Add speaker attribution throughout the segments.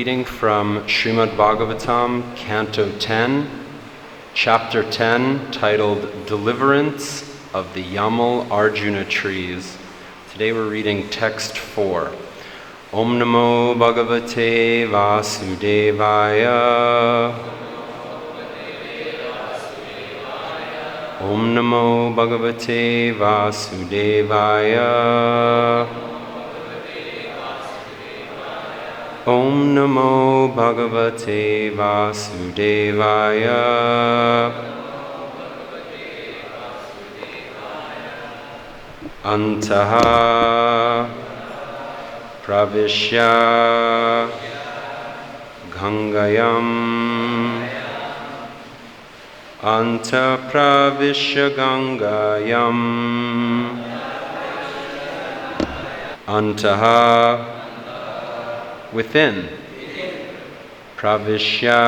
Speaker 1: reading from Srimad Bhagavatam, Canto 10, Chapter 10, titled Deliverance of the Yamal Arjuna Trees. Today we're reading text 4. Om Namo Bhagavate Vasudevaya. Om Namo Bhagavate Vasudevaya. Om Namo Bhagavate Vasudevaya. Antaḥ praviśya gaṅgāyām. Antaḥ praviśya gaṅgāyām. Antaḥ within. Praviśya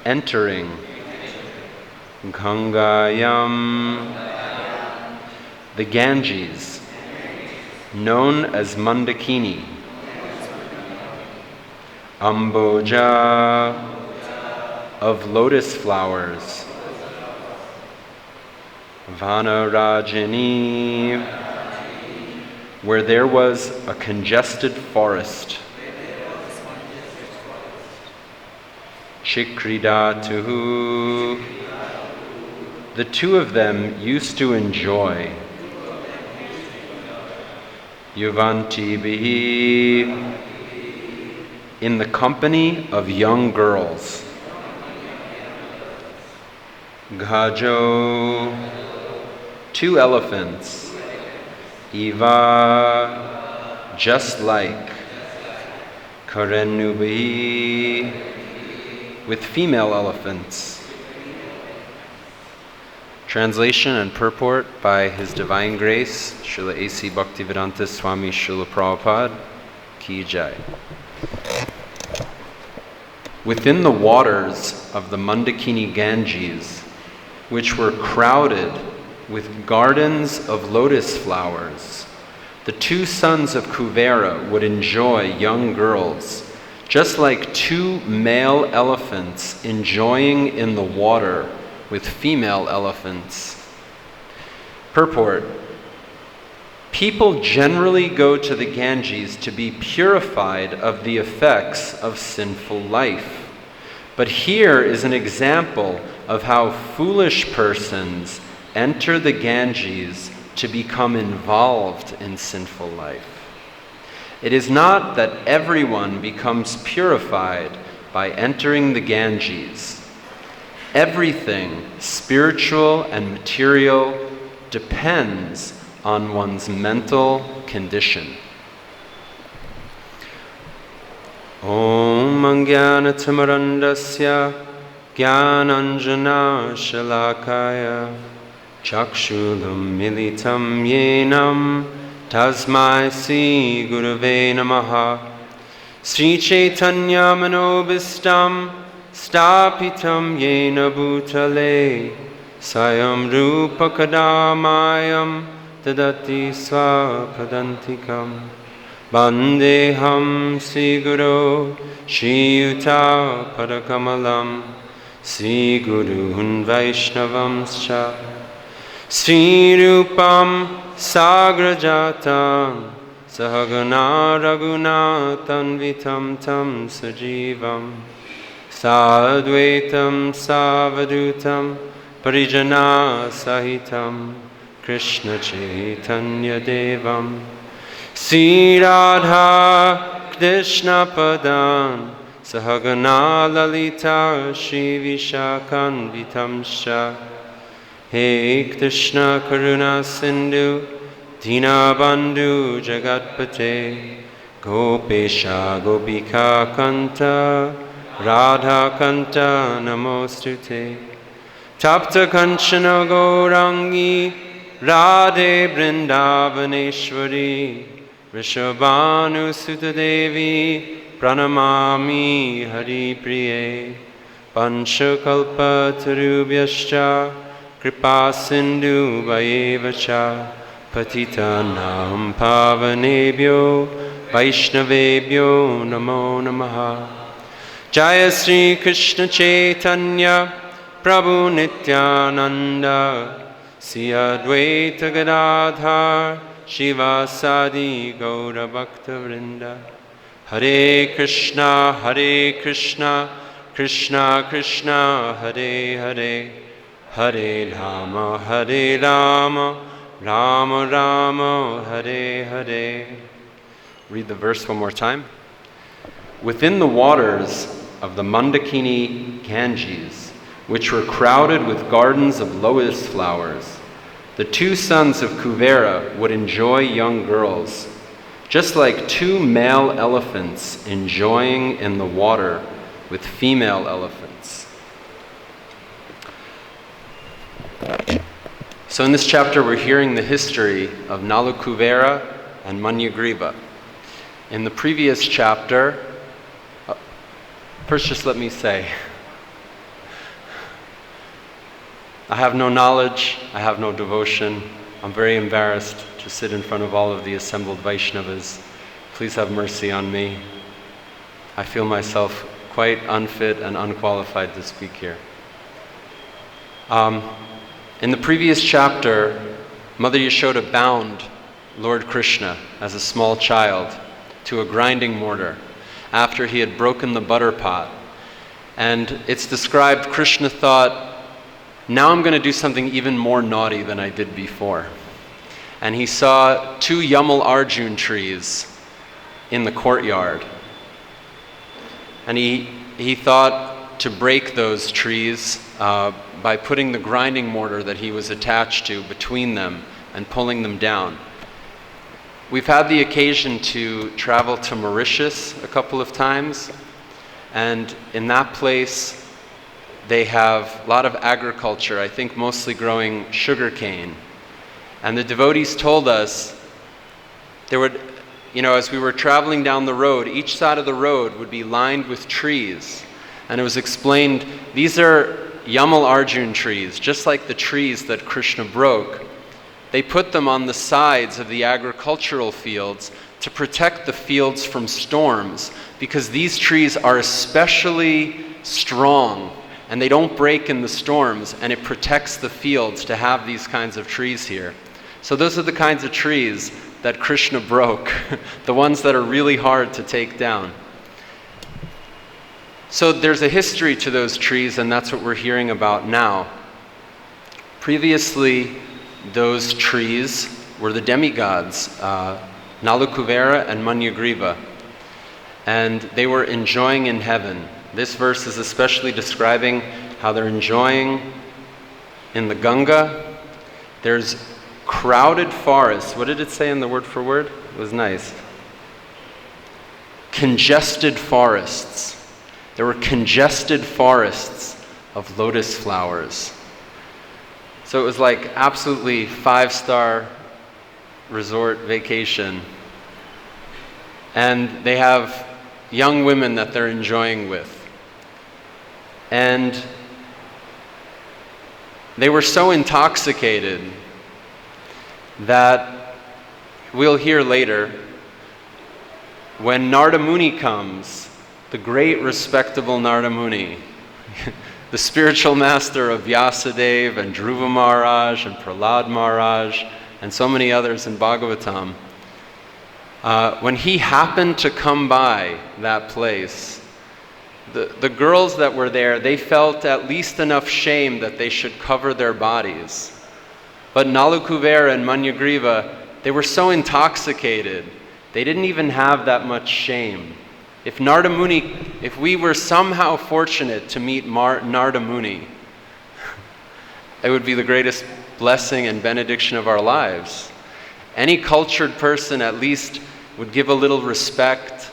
Speaker 1: entering. Gaṅgāyām the Ganges, known as Mandākinī. Ambhoja of lotus flowers. Vana-rājini, where there was a congested forest. Cikrīḍatuḥ, the two of them used to enjoy. Yuvatibhir, in the company of young girls. Gajau, two elephants. Eva, just like. Kareṇubhiḥ, with female elephants. Translation and purport by His Divine Grace, Srila A.C. Bhaktivedanta Swami Srila Prabhupada, Ki Jai. Within the waters of the Mandākinī Ganges, which were crowded with gardens of lotus flowers, the two sons of Kuvera would enjoy young girls, just like two male elephants enjoying in the water with female elephants. Purport: people generally go to the Ganges to be purified of the effects of sinful life. But here is an example of how foolish persons enter the Ganges to become involved in sinful life. It is not that everyone becomes purified by entering the Ganges. Everything, spiritual and material, depends on one's mental condition. Om Ajnana-timirandasya Jnananjana Shalakaya Chakshulam Militam Yenam Tasmai Sri Gurave Namaha Sri Chaitanya Manobhistam Stapitam Yena Bhutale Sayam Rupa Kadamayam Dadati Swapadantikam Bandeham Sri Guru Shri Yuta Padakamalam Sri Gurun Vaishnavamscha Sri Rupam Sagrajatam Sahagana Raghunathan Vitam Tam Sajivam Sadvaitam Savadutam Parijana Sahitam Krishna Chaitanya Devam Sri Radha Krishna Padan Sahagana Lalita Shri Vishakan Vitamsha He Krishna Karuna Sindhu Dinabandhu Jagatpate Gopesha Gopika Kanta Radha Kanta Namostute Tapta Kanchana Gaurangi Radhe Vrindavaneshwari Rishabhanu Sutta Devi Pranamami Hari Priye Panchakalpa Tarubhyascha Kripa Sindhu Vayevacha Patitanam Pavanebhyo Vaishnavebhyo Namo Namaha. Jaya Sri Krishna Chaitanya Prabhu Nityananda Sri Advaita Gadadhar Shivasadi Gaura Bhakta Vrinda. Hare Krishna Krishna Krishna Hare Hare, Hare Rama Rama Rama Hare Hare. Read the verse one more time. Within the waters of the Mandākinī Ganges, which were crowded with gardens of lotus flowers, the two sons of Kuvera would enjoy young girls, just like two male elephants enjoying in the water with female elephants. So in this chapter we're hearing the history of Nalu Kuvera and Manyagriva. In the previous chapter, first just let me say, I have no knowledge, I have no devotion. I'm very embarrassed to sit in front of all of the assembled Vaishnavas. Please have mercy on me. I feel myself quite unfit and unqualified to speak here. In the previous chapter, Mother Yashoda bound Lord Krishna as a small child to a grinding mortar after he had broken the butter pot. And it's described, Krishna thought, now I'm going to do something even more naughty than I did before. And he saw two Yamal Arjun trees in the courtyard. And he thought to break those trees by putting the grinding mortar that he was attached to between them and pulling them down. We've had the occasion to travel to Mauritius a couple of times, and in that place they have a lot of agriculture, I think mostly growing sugarcane. And the devotees told us there would, as we were traveling down the road, each side of the road would be lined with trees. And it was explained, these are Yamal Arjun trees, just like the trees that Krishna broke. They put them on the sides of the agricultural fields to protect the fields from storms, because these trees are especially strong and they don't break in the storms, and it protects the fields to have these kinds of trees here. So those are the kinds of trees that Krishna broke, the ones that are really hard to take down. So there's a history to those trees, and that's what we're hearing about now. Previously, those trees were the demigods, Nalu Kuvera and Manyagriva, and they were enjoying in heaven. This verse is especially describing how they're enjoying in the Ganga. There's crowded forests. What did it say in the word for word? It was nice. Congested forests. There were congested forests of lotus flowers. So it was like absolutely 5-star resort vacation. And they have young women that they're enjoying with. And they were so intoxicated that we'll hear later, when Narada Muni comes, the great respectable Narada Muni, the spiritual master of Vyasadeva and Dhruva Maharaj and Prahlad Maharaj and so many others in Bhagavatam, when he happened to come by that place, the girls that were there, they felt at least enough shame that they should cover their bodies. But Nalu Kuvera and Manyagriva, they were so intoxicated, they didn't even have that much shame. If Narada Muni, if we were somehow fortunate to meet Narada Muni, it would be the greatest blessing and benediction of our lives. Any cultured person at least would give a little respect,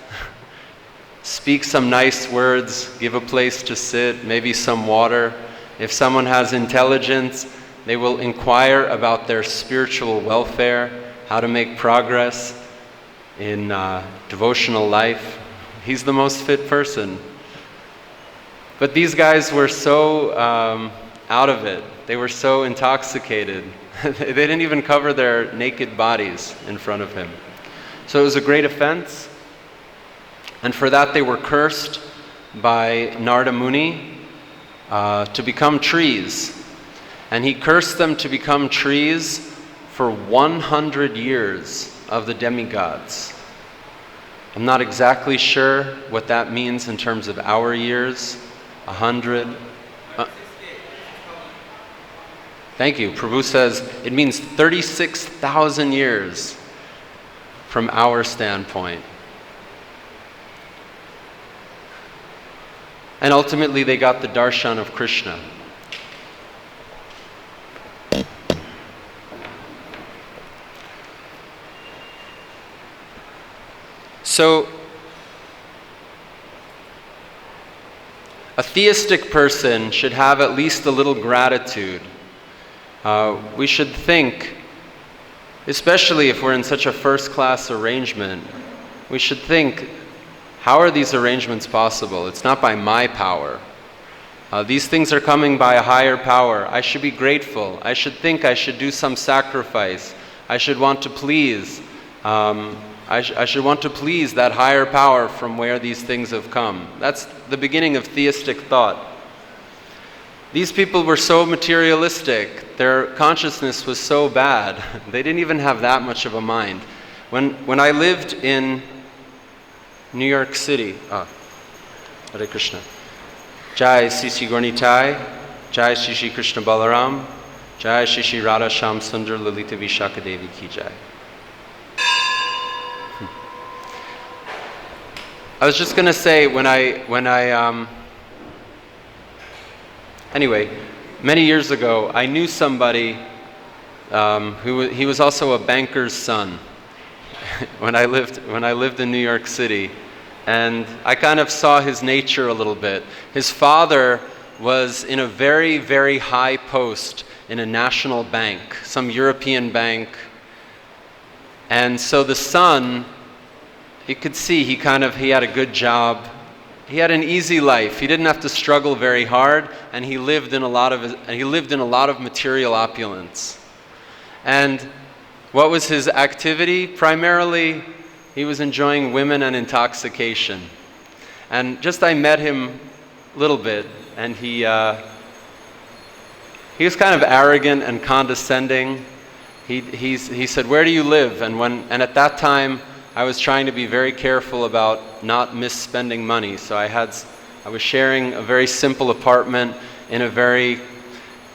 Speaker 1: speak some nice words, give a place to sit, maybe some water. If someone has intelligence, they will inquire about their spiritual welfare, how to make progress in devotional life. He's the most fit person. But these guys were so out of it. They were so intoxicated. They didn't even cover their naked bodies in front of him. So it was a great offense. And for that they were cursed by Narada Muni to become trees. And he cursed them to become trees for 100 years of the demigods. I'm not exactly sure what that means in terms of our years. 100. Thank you. Prabhu says it means 36,000 years from our standpoint. And ultimately they got the darshan of Krishna. So, a theistic person should have at least a little gratitude. We should think, especially if we're in such a first-class arrangement, we should think, how are these arrangements possible? It's not by my power. These things are coming by a higher power. I should be grateful. I should think I should do some sacrifice. I should want to please. I should want to please that higher power from where these things have come. That's the beginning of theistic thought. These people were so materialistic. Their consciousness was so bad. They didn't even have that much of a mind. When I lived in New York City, Hare Krishna. Jai Sisi Gornitai, Jai Shishi Krishna Balaram, Jai Shishi Radha Sham Sundar Lalita Vishaka Devi Ki Jai. I was just going to say, anyway, many years ago, I knew somebody he was also a banker's son when I lived in New York City, and I kind of saw his nature a little bit. His father was in a very, very high post in a national bank, some European bank, and so the son, you could see he had a good job. He had an easy life. He didn't have to struggle very hard, and he lived in a lot of material opulence. And what was his activity? Primarily, he was enjoying women and intoxication. And I met him a little bit, and he was kind of arrogant and condescending. He said, "Where do you live?" And at that time, I was trying to be very careful about not misspending money. So I was sharing a very simple apartment in a very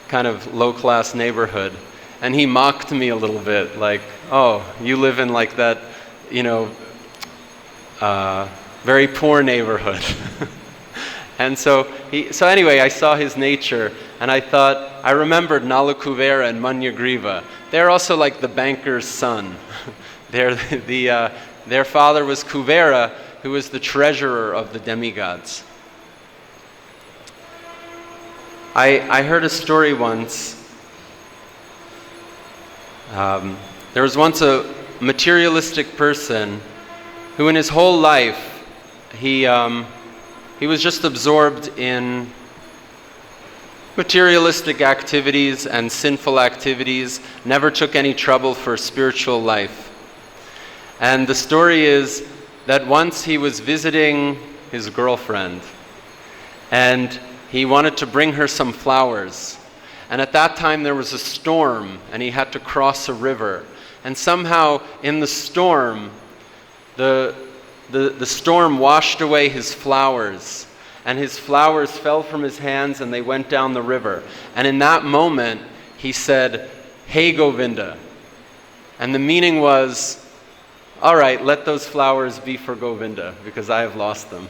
Speaker 1: kind of low-class neighborhood. And he mocked me a little bit, like, "Oh, you live in like that, very poor neighborhood." And so anyway, I saw his nature, and I remembered Nala Kuvera and Manyagriva. They're also like the banker's son. Their father was Kuvera, who was the treasurer of the demigods. I heard a story once. There was once a materialistic person who in his whole life, he was just absorbed in materialistic activities and sinful activities, never took any trouble for spiritual life. And the story is that once he was visiting his girlfriend, and he wanted to bring her some flowers. And at that time there was a storm, and he had to cross a river. And somehow in the storm, the storm washed away his flowers, and his flowers fell from his hands and they went down the river. And in that moment, he said, "Hey Govinda." And the meaning was, all right, let those flowers be for Govinda, because I have lost them.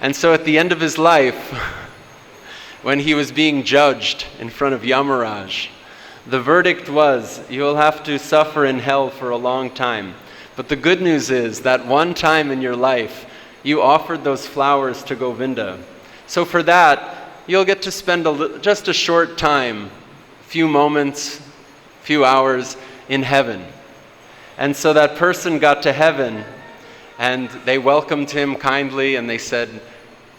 Speaker 1: And so at the end of his life, when he was being judged in front of Yamaraj, the verdict was, you'll have to suffer in hell for a long time. But the good news is that one time in your life, you offered those flowers to Govinda. So for that, you'll get to spend just a short time, few moments, few hours in heaven. And so that person got to heaven, and they welcomed him kindly, and they said,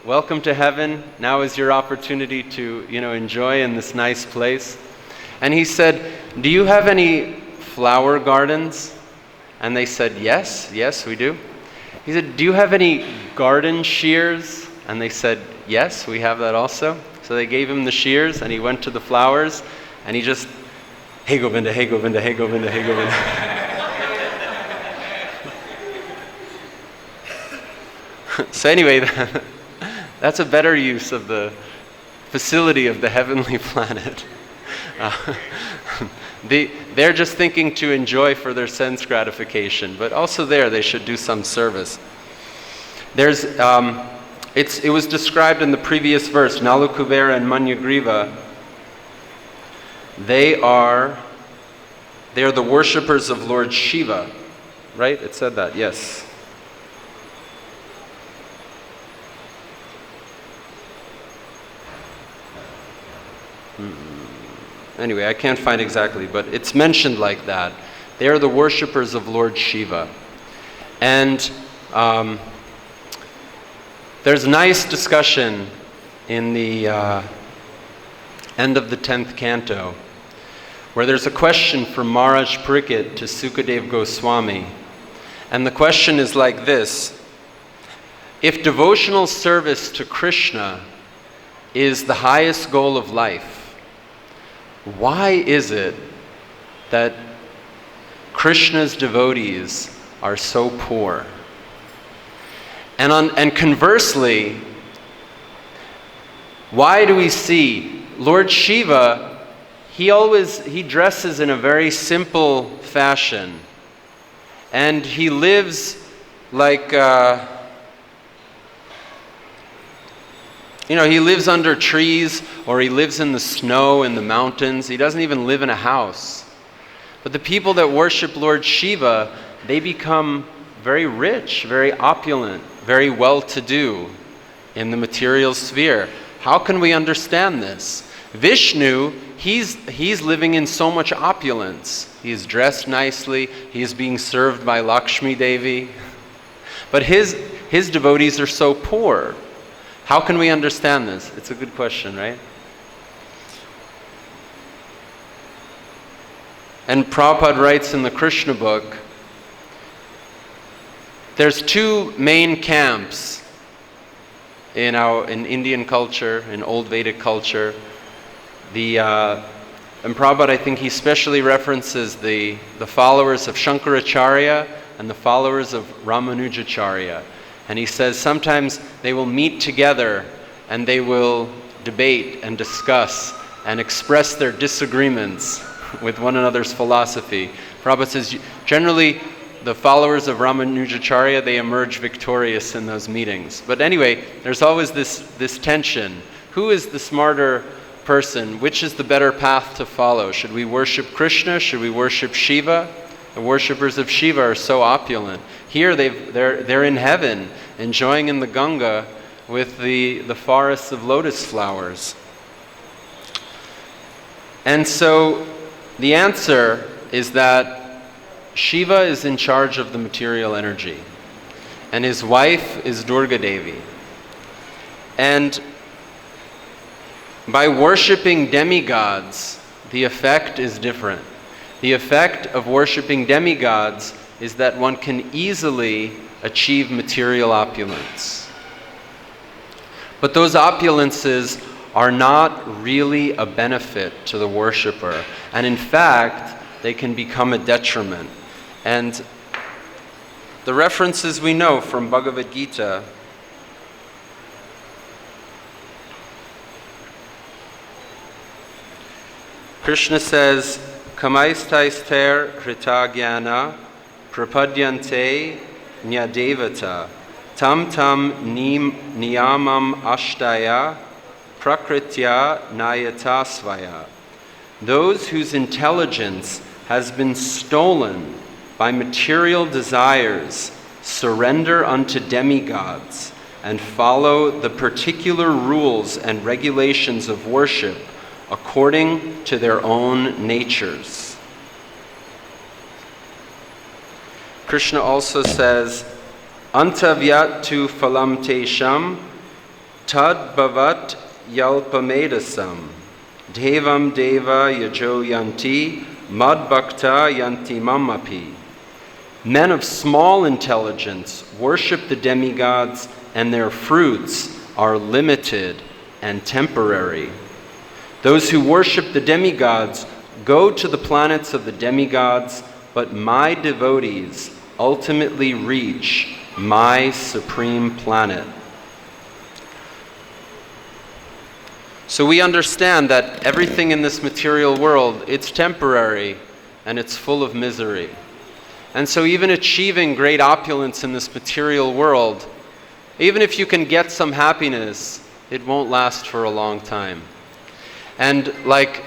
Speaker 1: "Welcome to heaven. Now is your opportunity to, enjoy in this nice place." And he said, "Do you have any flower gardens?" And they said, yes, we do. He said, do you have any garden shears? And they said, yes, we have that also. So they gave him the shears, and he went to the flowers, and he just, hey Govinda, hey Govinda, hey Govinda, hey Govinda. So anyway, that's a better use of the facility of the heavenly planet. They're just thinking to enjoy for their sense gratification, but also there they should do some service. It was described in the previous verse, Nalu, Kuvera, and Manyagriva. They are the worshippers of Lord Shiva, right? It said that, yes. Anyway, I can't find exactly, but it's mentioned like that. They are the worshippers of Lord Shiva. And there's nice discussion in the end of the 10th canto, where there's a question from Maharaj Parikshit to Sukadeva Goswami. And the question is like this: if devotional service to Krishna is the highest goal of life, why is it that Krishna's devotees are so poor? And conversely, why do we see Lord Shiva, he dresses in a very simple fashion, and he lives like, he lives under trees, or he lives in the snow in the mountains. He doesn't even live in a house. But the people that worship Lord Shiva, they become very rich, very opulent, very well-to-do in the material sphere. How can we understand this? Vishnu, he's living in so much opulence. He's dressed nicely. He's being served by Lakshmi Devi. But his devotees are so poor. How can we understand this? It's a good question, right? And Prabhupada writes in the Krishna book, there's two main camps in Indian culture, in old Vedic culture. And Prabhupada, I think he specially references the followers of Shankaracharya and the followers of Ramanujacharya. And he says sometimes they will meet together and they will debate and discuss and express their disagreements with one another's philosophy. Prabhupada says generally the followers of Ramanujacharya, they emerge victorious in those meetings. But anyway, there's always this tension. Who is the smarter person? Which is the better path to follow? Should we worship Krishna? Should we worship Shiva? The worshippers of Shiva are so opulent. Here they're in heaven, enjoying in the Ganga with the forests of lotus flowers. And so the answer is that Shiva is in charge of the material energy, and his wife is Durga Devi. And by worshipping demigods, the effect is different. The effect of worshipping demigods is that one can easily achieve material opulence. But those opulences are not really a benefit to the worshipper. And in fact, they can become a detriment. And the references we know from Bhagavad-Gita, Krishna says, Kamaistaister kritagyana prapadyante nyadevata tam niyamam ashtaya prakritya nayatasvaya. Those whose intelligence has been stolen by material desires surrender unto demigods and follow the particular rules and regulations of worship according to their own natures. Krishna also says, Antavyatu phalam tesham tad bhavat yalpamedasam devam deva yajo yanti mad bhakta yanti mamapi. Men of small intelligence worship the demigods, and their fruits are limited and temporary. Those who worship the demigods go to the planets of the demigods, but my devotees ultimately reach my supreme planet. So we understand that everything in this material world, it's temporary and it's full of misery. And so even achieving great opulence in this material world, even if you can get some happiness, it won't last for a long time. And like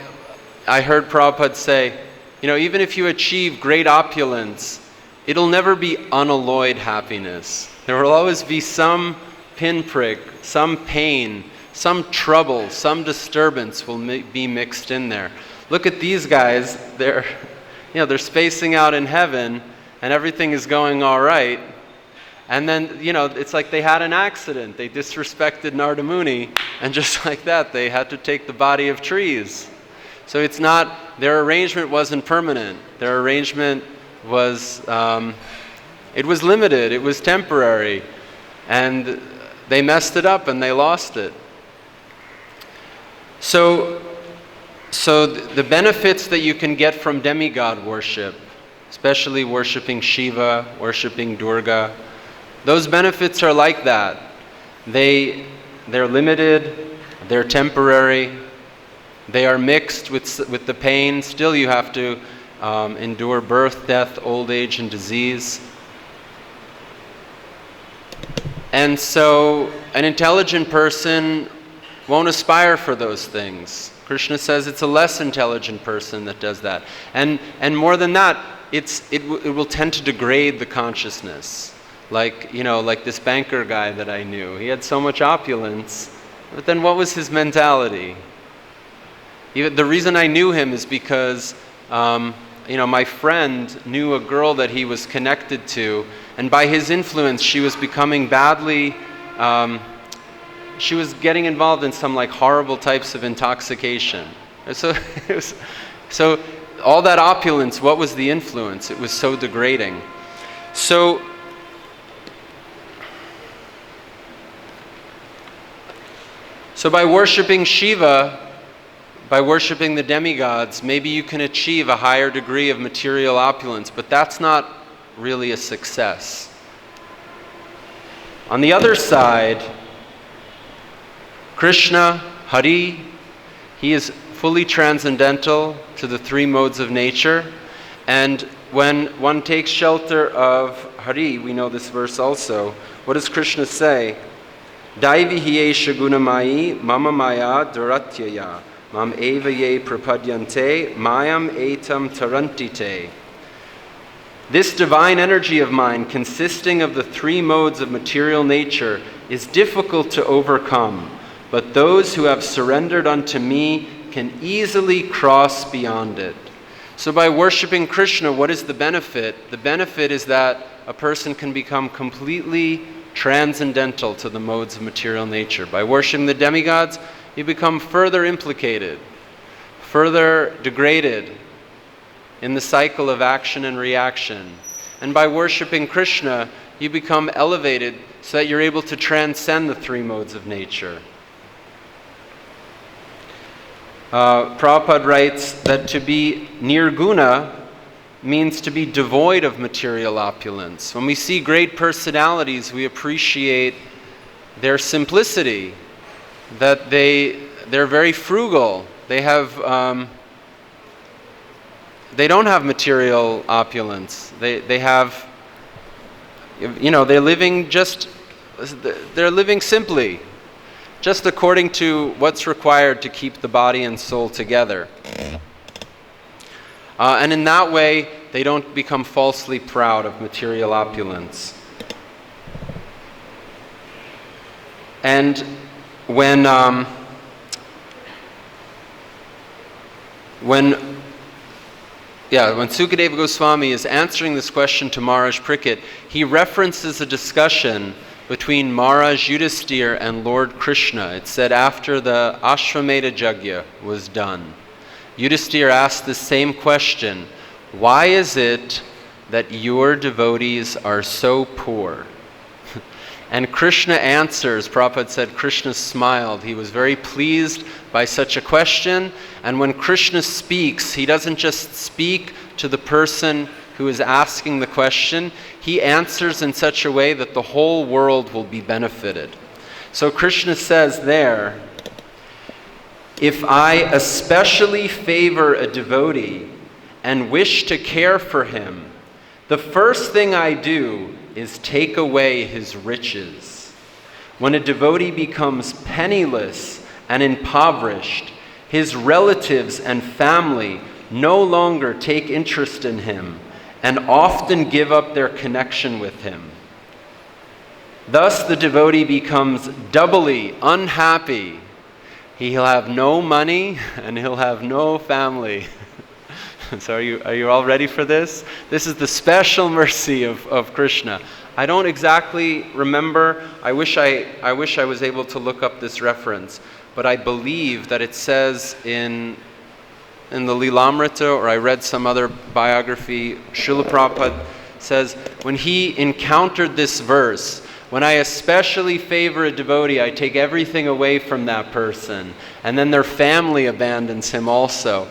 Speaker 1: I heard Prabhupada say, even if you achieve great opulence, it'll never be unalloyed happiness. There will always be some pinprick, some pain, some trouble, some disturbance will be mixed in there. Look at these guys, they're spacing out in heaven and everything is going all right. And then, it's like they had an accident. They disrespected Narada Muni, and just like that, they had to take the body of trees. So it's not, their arrangement wasn't permanent. Their arrangement was, it was limited, it was temporary. And they messed it up and they lost it. So the benefits that you can get from demigod worship, especially worshiping Shiva, worshiping Durga, those benefits are like that. They're limited, they're temporary, they are mixed with the pain. Still you have to endure birth, death, old age, and disease. And so an intelligent person won't aspire for those things. Krishna says it's a less intelligent person that does that. And more than that, it will tend to degrade the consciousness. Like this banker guy that I knew. He had so much opulence, but then what was his mentality? The reason I knew him is because my friend knew a girl that he was connected to, and by his influence she was becoming badly, she was getting involved in some horrible types of intoxication. So all that opulence, what was the influence? It was so degrading. So by worshipping Shiva, by worshipping the demigods, maybe you can achieve a higher degree of material opulence, but that's not really a success. On the other side, Krishna, Hari, he is fully transcendental to the three modes of nature, and when one takes shelter of Hari, we know this verse also, what does Krishna say? Daivi hiye gunamayi mama maya duratyaya mam eva ye prapadyante mayam etam tarantite. This divine energy of mine, consisting of the three modes of material nature, is difficult to overcome, but those who have surrendered unto me can easily cross beyond it. So by worshiping Krishna, what is the benefit? The benefit is that a person can become completely transcendental to the modes of material nature. By worshiping the demigods, you become further implicated, further degraded in the cycle of action and reaction. And by worshiping Krishna, you become elevated so that you're able to transcend the three modes of nature. Prabhupada writes that to be nirguna means to be devoid of material opulence. When we see great personalities, we appreciate their simplicity, that they're very frugal. They don't have material opulence. They have, they're living simply, just according to what's required to keep the body and soul together. And in that way, they don't become falsely proud of material opulence. And when Sukadeva Goswami is answering this question to Maharaj Parikshit, he references a discussion between Maharaj Yudhisthira and Lord Krishna. It said after the Ashvamedha Yajna was done, Yudhisthira asked the same question: why is it that your devotees are so poor? And Krishna answers, Prabhupada said, Krishna smiled. He was very pleased by such a question. And when Krishna speaks, he doesn't just speak to the person who is asking the question. He answers in such a way that the whole world will be benefited. So Krishna says there, if I especially favor a devotee and wish to care for him, the first thing I do is take away his riches. When a devotee becomes penniless and impoverished, his relatives and family no longer take interest in him and often give up their connection with him. Thus the devotee becomes doubly unhappy. He'll have no money and he'll have no family. So are you all ready for this? This is the special mercy of Krishna. I don't exactly remember. I wish I was able to look up this reference, but I believe that it says in the Lilamrita, or I read some other biography, Srila Prabhupada says, when he encountered this verse, when I especially favor a devotee, I take everything away from that person, and then their family abandons him also.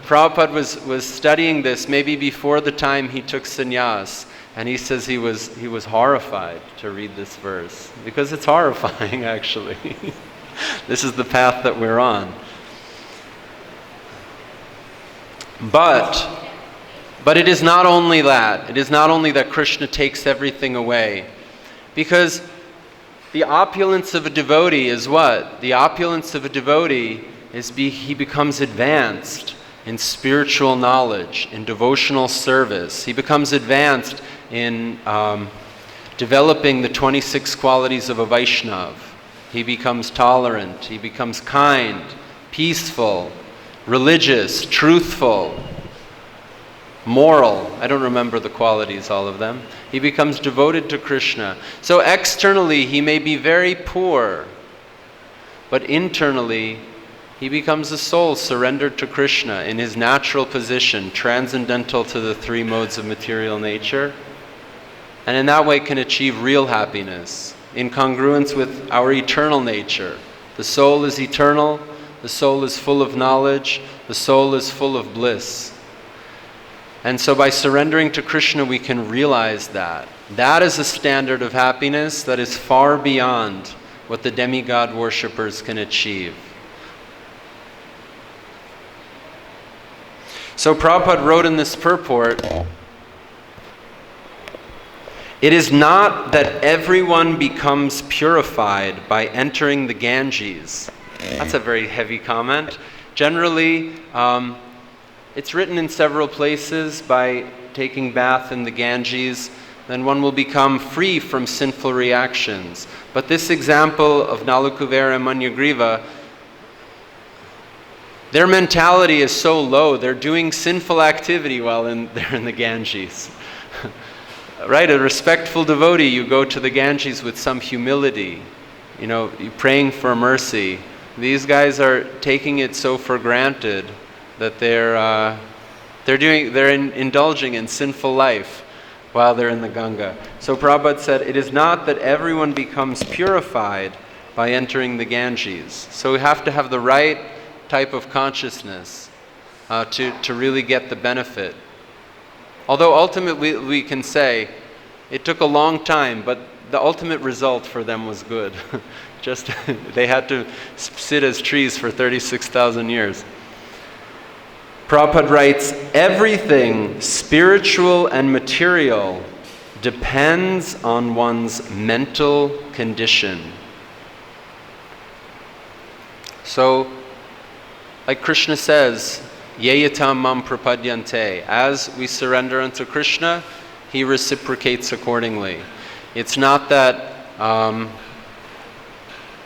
Speaker 1: Prabhupada was studying this maybe before the time he took sannyas, and he says he was horrified to read this verse, because it's horrifying actually. This is the path that we're on. But it is not only that. It is not only that Krishna takes everything away. Because the opulence of a devotee is what? The opulence of a devotee is he becomes advanced in spiritual knowledge, in devotional service. He becomes advanced in developing the 26 qualities of a Vaishnava. He becomes tolerant. He becomes kind, peaceful, religious, truthful, moral. I don't remember the qualities, all of them. He becomes devoted to Krishna. So externally, he may be very poor, but internally, he becomes a soul surrendered to Krishna in his natural position, transcendental to the three modes of material nature, and in that way can achieve real happiness, in congruence with our eternal nature. The soul is eternal, the soul is full of knowledge, the soul is full of bliss. And so by surrendering to Krishna, we can realize that. That is a standard of happiness that is far beyond what the demigod worshippers can achieve. So Prabhupada wrote in this purport, it is not that everyone becomes purified by entering the Ganges. That's a very heavy comment. Generally, it's written in several places, by taking bath in the Ganges, then one will become free from sinful reactions. But this example of Nalu, Kuvera and Manyagriva, their mentality is so low, they're doing sinful activity while they're in the Ganges. Right, a respectful devotee, you go to the Ganges with some humility, you're praying for mercy. These guys are taking it so for granted that they're indulging in sinful life while they're in the Ganga. So Prabhupada said, it is not that everyone becomes purified by entering the Ganges. So we have to have the right type of consciousness to really get the benefit. Although ultimately we can say it took a long time, but the ultimate result for them was good. Just they had to sit as trees for 36,000 years. Prabhupada writes, everything spiritual and material depends on one's mental condition. So, like Krishna says, Yeyatam mam prapadyante. As we surrender unto Krishna, he reciprocates accordingly. It's not that,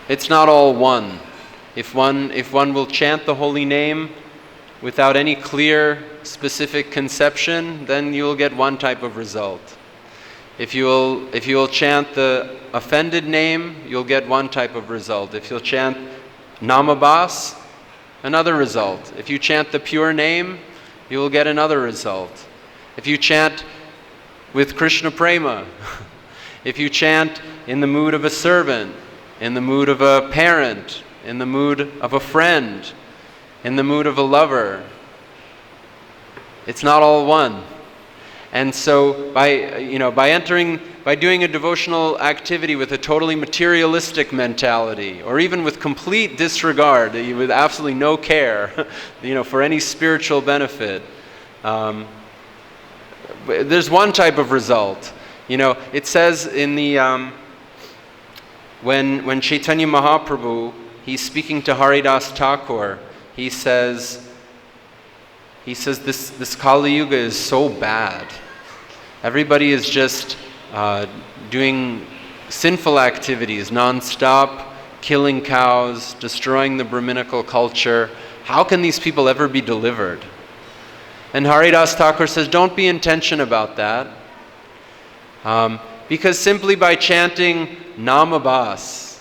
Speaker 1: it's not all one. If one will chant the holy name without any clear, specific conception, then you will get one type of result. If you will chant the offended name, you'll get one type of result. If you'll chant Namabas, another result. If you chant the pure name, you will get another result. If you chant with Krishna prema, if you chant in the mood of a servant, in the mood of a parent, in the mood of a friend, in the mood of a lover, it's not all one. And so by doing a devotional activity with a totally materialistic mentality, or even with complete disregard, with absolutely no care, for any spiritual benefit, there's one type of result. It says in the when Chaitanya Mahaprabhu, he's speaking to Haridas Thakur, he says this Kali Yuga is so bad. Everybody is just doing sinful activities non-stop, killing cows, destroying the Brahminical culture. How can these people ever be delivered? And Haridas Thakur says, don't be in tension about that. Because simply by chanting Namabhas,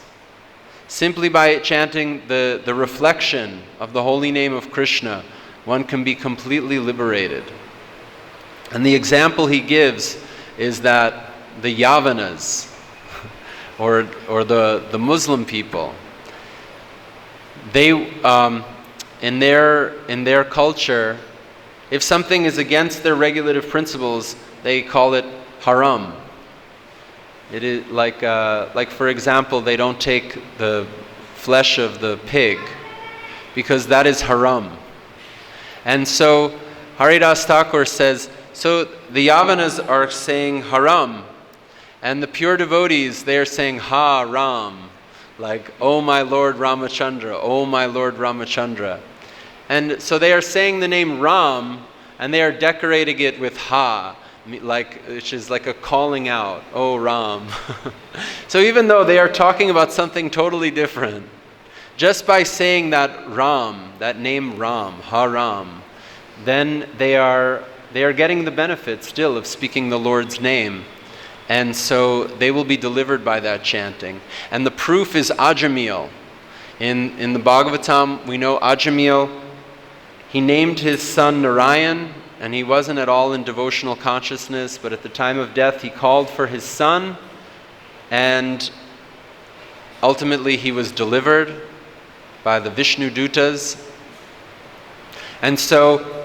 Speaker 1: simply by chanting the reflection of the holy name of Krishna, one can be completely liberated. And the example he gives is that the Yavanas, or the Muslim people, they in their culture, if something is against their regulative principles, they call it haram. It is like for example, they don't take the flesh of the pig because that is haram. And so Haridas Thakur says, so the Yavanas are saying haram, and the pure devotees, they are saying ha ram, like, oh my Lord Ramachandra, oh my Lord Ramachandra. And so they are saying the name Ram, and they are decorating it with ha, which is like a calling out, oh Ram. So even though they are talking about something totally different, just by saying that Ram, that name Ram, ha Ram, then they are getting the benefit still of speaking the Lord's name. And so they will be delivered by that chanting. And the proof is Ajamil. In the Bhagavatam, we know Ajamil, he named his son Narayan, and he wasn't at all in devotional consciousness, but at the time of death he called for his son, and ultimately he was delivered by the Vishnu Dutas. And so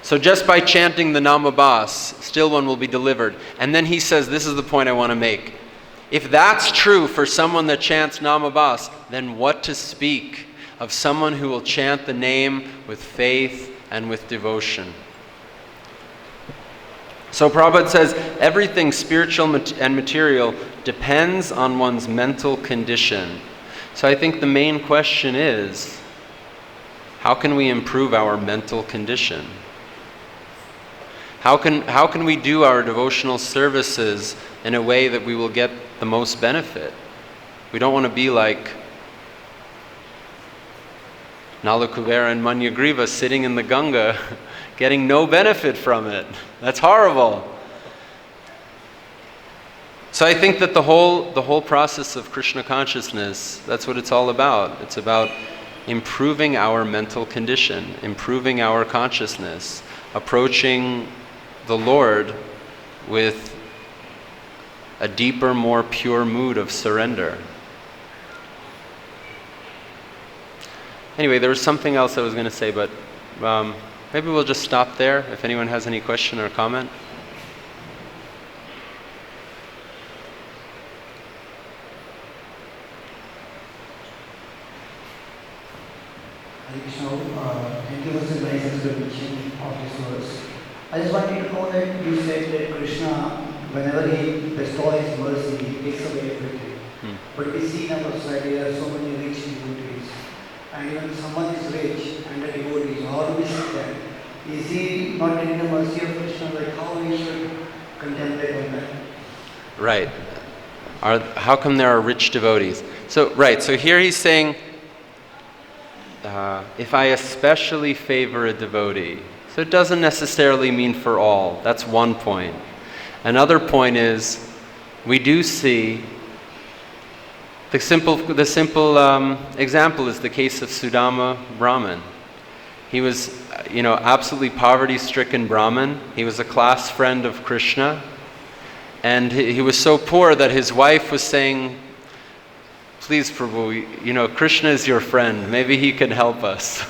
Speaker 1: just by chanting the Namabhas, still one will be delivered. And then he says, this is the point I want to make. If that's true for someone that chants Namabhas, then what to speak of someone who will chant the name with faith and with devotion? So Prabhupada says, everything spiritual and material depends on one's mental condition. So I think the main question is, how can we improve our mental condition? How can we do our devotional services in a way that we will get the most benefit? We don't want to be like Nala Kuvera and Manyagriva sitting in the Ganga getting no benefit from it. That's horrible. So I think that the whole process of Krishna consciousness, that's what it's all about. It's about improving our mental condition, improving our consciousness, approaching the Lord with a deeper, more pure mood of surrender. Anyway, there was something else I was going to say, but maybe we'll just stop there if anyone has any question or comment.
Speaker 2: Thank you for the nice explanation of this verse. I just wanted to know that you said that Krishna, whenever he bestows his mercy, he takes away everything. But we see in our society there are so many rich devotees. And even someone is rich and a devotee, so how do we see that? Is he not getting the mercy of Krishna? Like how we should contemplate on that?
Speaker 1: Right. How come there are rich devotees? So here he's saying, if I especially favor a devotee, so it doesn't necessarily mean for all. That's one point. Another point is, we do see, the simple example is the case of Sudama Brahman. He was, absolutely poverty-stricken Brahman. He was a class friend of Krishna. And he was so poor that his wife was saying, please Prabhu, Krishna is your friend, maybe he can help us.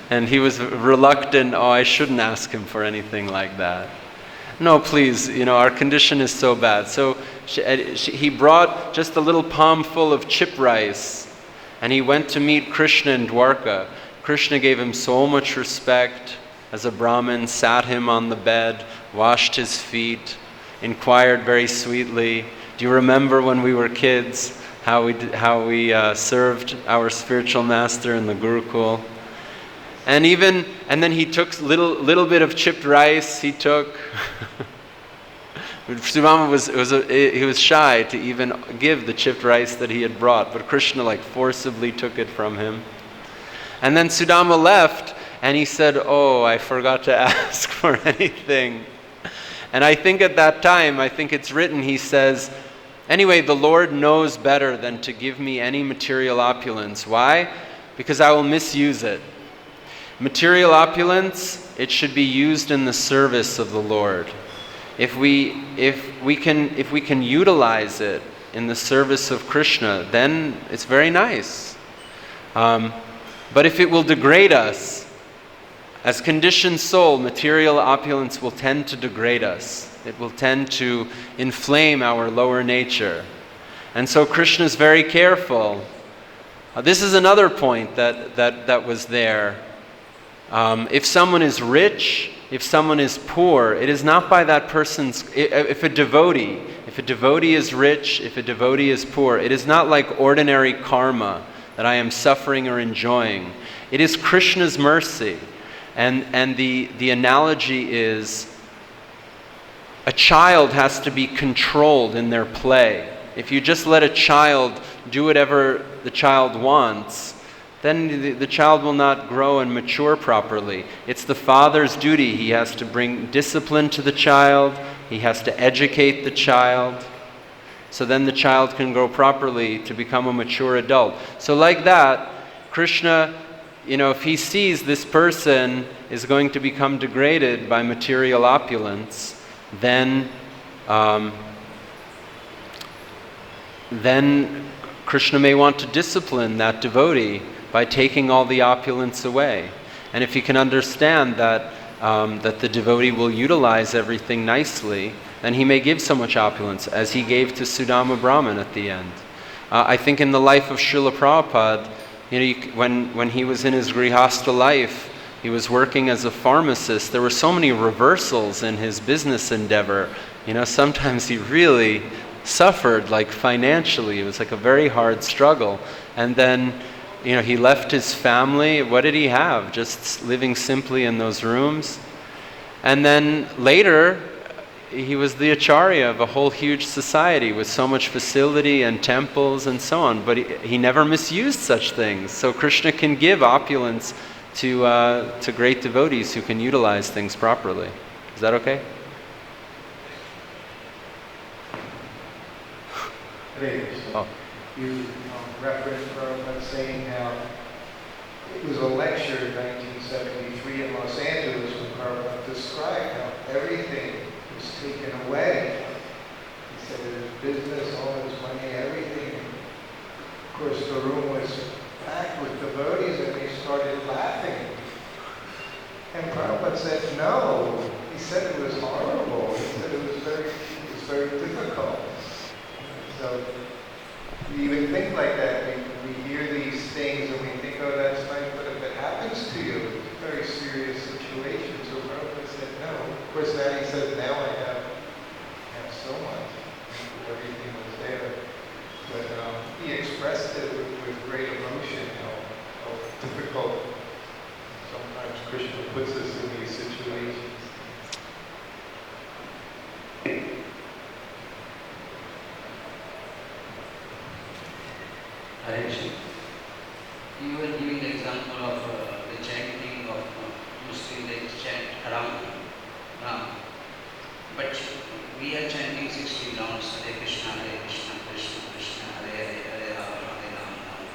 Speaker 1: And he was reluctant, I shouldn't ask him for anything like that. No, please, our condition is so bad. So he brought just a little palm full of chip rice, and he went to meet Krishna in Dwarka. Krishna gave him so much respect as a Brahmin, sat him on the bed, washed his feet, inquired very sweetly, do you remember when we were kids, how we served our spiritual master in the Gurukul? And then he took little bit of chipped rice. He took. Sudama was shy to even give the chipped rice that he had brought, but Krishna forcibly took it from him. And then Sudama left, and he said, I forgot to ask for anything. And I think at that time, it's written, he says, anyway, the Lord knows better than to give me any material opulence. Why? Because I will misuse it. Material opulence, it should be used in the service of the Lord. If we can utilize it in the service of Krishna, then it's very nice. But if it will degrade us, as conditioned soul, material opulence will tend to degrade us. It will tend to inflame our lower nature. And so Krishna is very careful. This is another point that was there. If someone is rich, if someone is poor, it is not by that person's... If a devotee is rich, if a devotee is poor, it is not like ordinary karma that I am suffering or enjoying. It is Krishna's mercy. And the analogy is, a child has to be controlled in their play. If you just let a child do whatever the child wants, then the child will not grow and mature properly. It's the father's duty. He has to bring discipline to the child. He has to educate the child. So then the child can grow properly to become a mature adult. So like that, Krishna, if he sees this person is going to become degraded by material opulence, then Krishna may want to discipline that devotee by taking all the opulence away. And if he can understand that the devotee will utilize everything nicely, then he may give so much opulence as he gave to Sudama Brahman at the end. I think in the life of Srila Prabhupada, when he was in his grihastha life, he was working as a pharmacist. There were so many reversals in his business endeavor. Sometimes he really suffered financially. It was a very hard struggle. And then he left his family. What did he have? Just living simply in those rooms. And then later, he was the acharya of a whole huge society with so much facility and temples and so on. But he never misused such things. So Krishna can give opulence to great devotees who can utilize things properly. Is that okay?
Speaker 3: Oh. You referenced Prabhupada saying how it was a lecture in 1973 in Los Angeles when Prabhupada described how everything was taken away. He said his business, all his money, everything. Of course, the room was packed with devotees and they started laughing. And Prabhupada said no. He said it was horrible. He said it was very difficult. So we even think like that. We hear these things and we think, oh, that's nice, but if it happens to you, it's a very serious situation. So Prabhupada said no. Of course, now he says, now I have so much. Everything was there. But he expressed it with great emotion, how difficult sometimes Krishna puts us in these situations.
Speaker 4: You were giving the example of the chanting of Muslims, they chant around Ram. But we are chanting 16 rounds, Hare Krishna, Krishna Krishna, Hare Hare, Hare Rama, Hare Rama, Rama.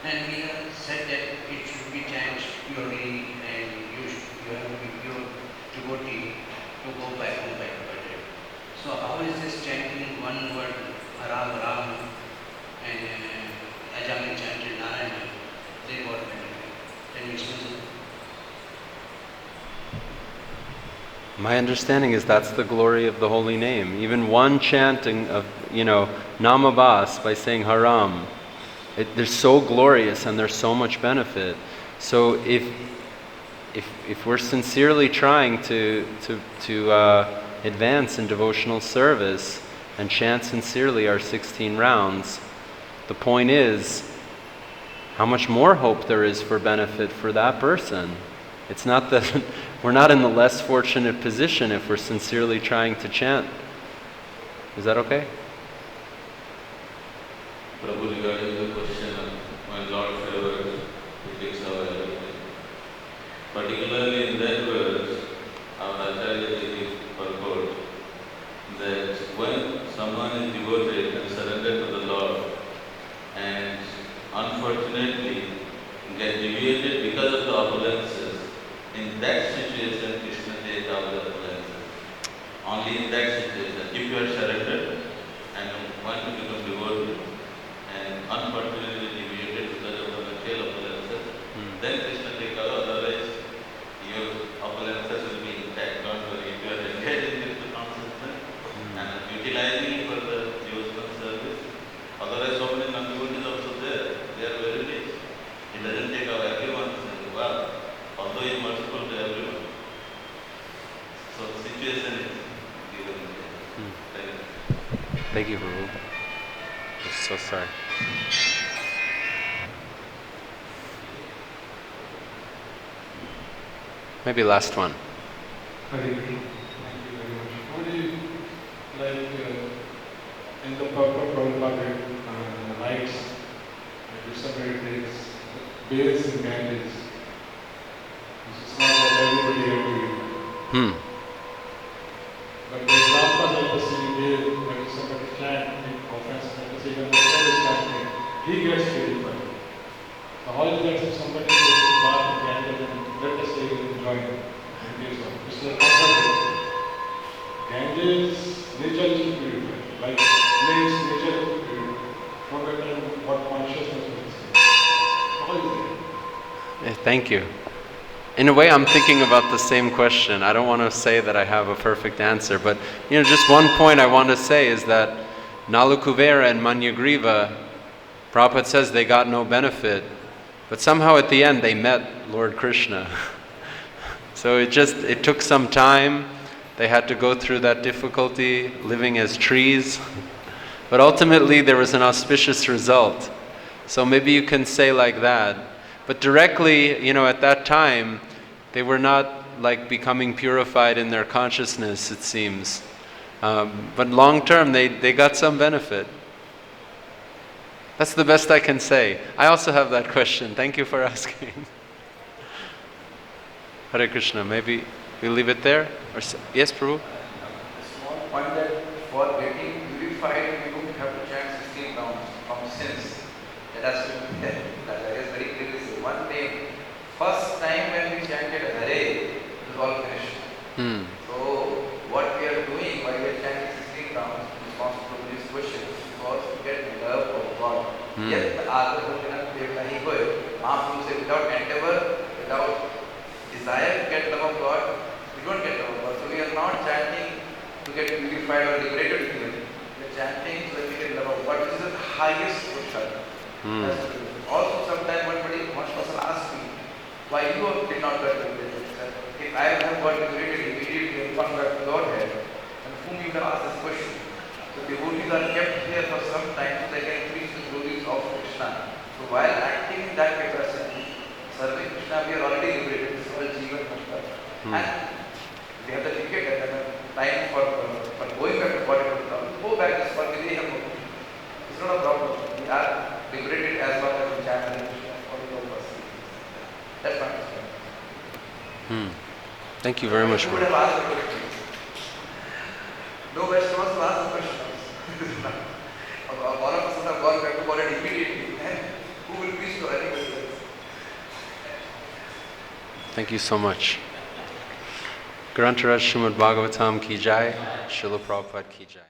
Speaker 4: And we have said that it should be chanted purely and you have to be pure devotee to go back home by the. So So how is this chanting one word, Ram Ram, and Ajami chanted Narayana, they got benefit? Can you explain that?
Speaker 1: My understanding is that's the glory of the holy name. Even one chanting of, Namabas by saying Haram, they're so glorious and there's so much benefit. So if we're sincerely trying to advance in devotional service and chant sincerely our 16 rounds, the point is how much more hope there is for benefit for that person. It's not that we're not in the less fortunate position if we're sincerely trying to chant. Is that okay?
Speaker 5: Prabhu, regarding the question of when Lord favors, He takes away everything. Particularly in that verse, our Acharya Ji purport that when someone is devoted and surrendered to the Lord and unfortunately get deviated because of the opulences, in that situation Krishna takes away the opulences. Only in that situation. If you are surrendered and want to become devotee and unfortunately deviated because of the material opulences, then Krishna takes away, otherwise your opulences will be intact. Don't worry. If you are engaged in Krishna consciousness and utilizing it for the devotional service, otherwise so many non-devotees also there, they are very rich. It doesn't take away everyone's wealth, although He is merciful to everyone. So the situation is given there.
Speaker 1: Thank you, Prabhu. I'm so sorry. Maybe last one.
Speaker 6: Hare Krishna. Thank you very much. What do you like in the Prabhupada nights, if somebody takes bathes in Ganges, it's not that everybody agrees. But the example of the city bathe, when somebody chant in conference, when the Lord is chanting, he gets purified. So how is that if somebody takes a bath in Ganges and let us say he is enjoying in case of Krishna consciousness? Ganges, nature is to purify. Like flames, nature is to purify. No matter what consciousness is. How is it?
Speaker 1: Thank you. In a way, I'm thinking about the same question. I don't want to say that I have a perfect answer, but just one point I want to say is that Nalu Kuvera and Manyagriva, Prabhupada says they got no benefit, but somehow at the end they met Lord Krishna. So it took some time. They had to go through that difficulty, living as trees, but ultimately there was an auspicious result. So maybe you can say like that. But directly, at that time, they were not like becoming purified in their consciousness, it seems. But long term, they got some benefit. That's the best I can say. I also have that question. Thank you for asking. Hare Krishna. Maybe we leave it there? Yes, Prabhu?
Speaker 7: A small point that for getting purified, you don't have to chant 16 rounds from sins. That has to be there. That is very clearly said. One day, first time when we chanted Hare, it was all finished. So what we are doing while we are chanting 16 rounds, in response to this question, was to get love of God. Yet the Agra cannot be Mahaprabhu said, without endeavor, without desire to get love of God, we don't get love of God. So we are not chanting to get purified or liberated even. We are chanting so that we get love of God, which is the highest purushārtha. Also, sometimes one person asked me, why you did not get liberated? If I have got liberated immediately and come back to Godhead, and whom you can ask this question? So devotees are kept here for some time so they can preach the glories of Krishna. So while acting in that capacity, serving Krishna, we are already liberated. This is called Jivan Mukta. And we have the ticket and the time for going back to Godhead. Go back to Swargadeha Mukta. It's not a problem. We are liberated as long as we chant Krishna for the purpose. That's my understanding.
Speaker 1: Thank you very much.
Speaker 7: Who would have asked the question? No Vaishnavas will ask the question. All of us have gone back to Godhead immediately. And who will preach to anybody else?
Speaker 1: Thank you so much. Grantaraj Srimad Bhagavatam ki jai, Srila Prabhupada ki jai.